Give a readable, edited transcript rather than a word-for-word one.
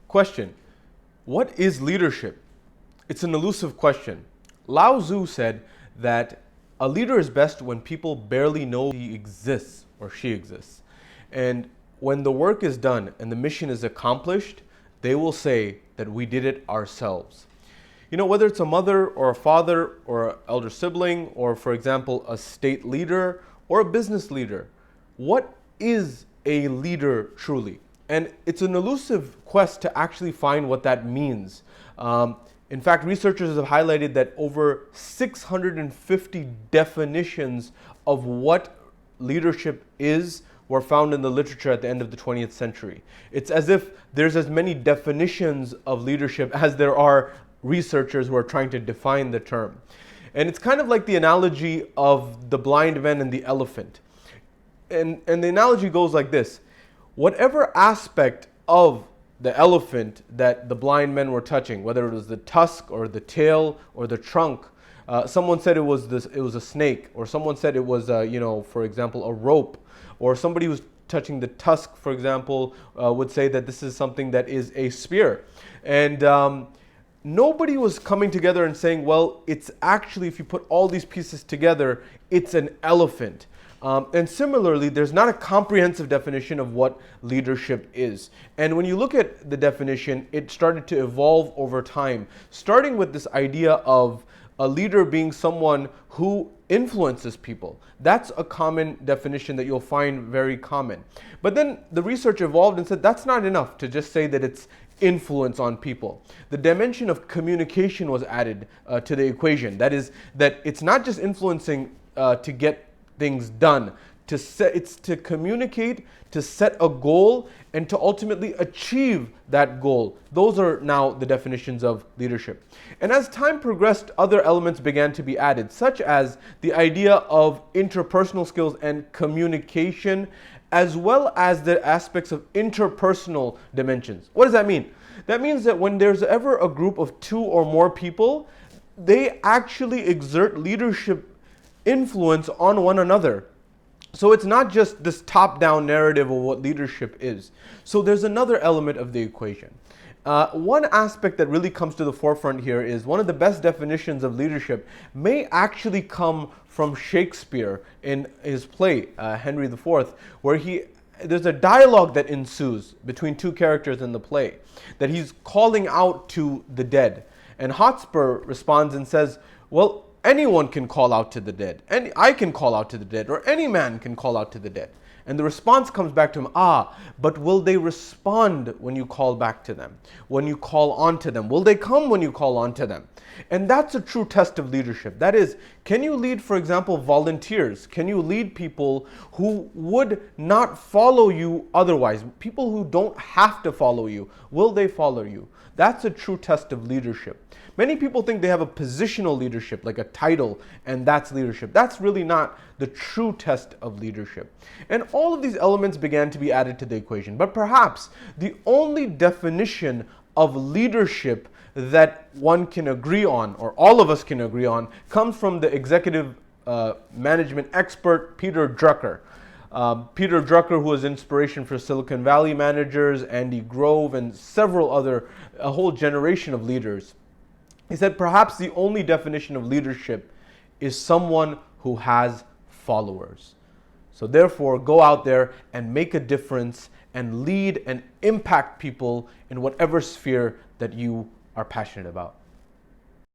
Question: what is leadership? It's an elusive question. Lao Tzu said that a leader is best when people barely know he exists or she exists. And when the work is done and the mission is accomplished, they will say that we did it ourselves. You know, whether it's a mother or a father or an elder sibling or, for example, a state leader or a business leader, what is a leader truly? And it's an elusive quest to actually find what that means. In fact, researchers have highlighted that over 650 definitions of what leadership is were found in the literature at the end of the 20th century. It's as if there's as many definitions of leadership as there are researchers who are trying to define the term. And it's kind of like the analogy of the blind man and the elephant. And the analogy goes like this: whatever aspect of the elephant that the blind men were touching, whether it was the tusk or the tail or the trunk, someone said it was a snake, or someone said it was, for example, a rope, or somebody who's touching the tusk, for example, would say that this is something that is a spear. And nobody was coming together and saying, well, it's actually, if you put all these pieces together, it's an elephant. And similarly, there's not a comprehensive definition of what leadership is. And when you look at the definition, it started to evolve over time, starting with this idea of a leader being someone who influences people. That's a common definition that you'll find very common. But then the research evolved and said that's not enough to just say that it's influence on people. The dimension of communication was added to the equation. That is, that it's not just influencing to get things done. It's to communicate, to set a goal, and to ultimately achieve that goal. Those are now the definitions of leadership. And as time progressed, other elements began to be added, such as the idea of interpersonal skills and communication, as well as the aspects of interpersonal dimensions. What does that mean? That means that when there's ever a group of two or more people, they actually exert leadership influence on one another. So it's not just this top-down narrative of what leadership is. So there's another element of the equation. One aspect that really comes to the forefront here is one of the best definitions of leadership may actually come from Shakespeare in his play, Henry IV, where there's a dialogue that ensues between two characters in the play, that he's calling out to the dead. And Hotspur responds and says, well, anyone can call out to the dead. And I can call out to the dead, or any man can call out to the dead. And the response comes back to him, but will they respond when you call back to them? When you call on to them? Will they come when you call on to them? And that's a true test of leadership. That is, can you lead, for example, volunteers? Can you lead people who would not follow you otherwise? People who don't have to follow you. Will they follow you? That's a true test of leadership. Many people think they have a positional leadership, like a title, and that's leadership. That's really not the true test of leadership. And all of these elements began to be added to the equation. But perhaps the only definition of leadership that one can agree on, or all of us can agree on, comes from the executive management expert Peter Drucker. Peter Drucker, who was inspiration for Silicon Valley managers, Andy Grove, and several other, a whole generation of leaders. He said perhaps the only definition of leadership is someone who has followers. So therefore, go out there and make a difference and lead and impact people in whatever sphere that you are passionate about.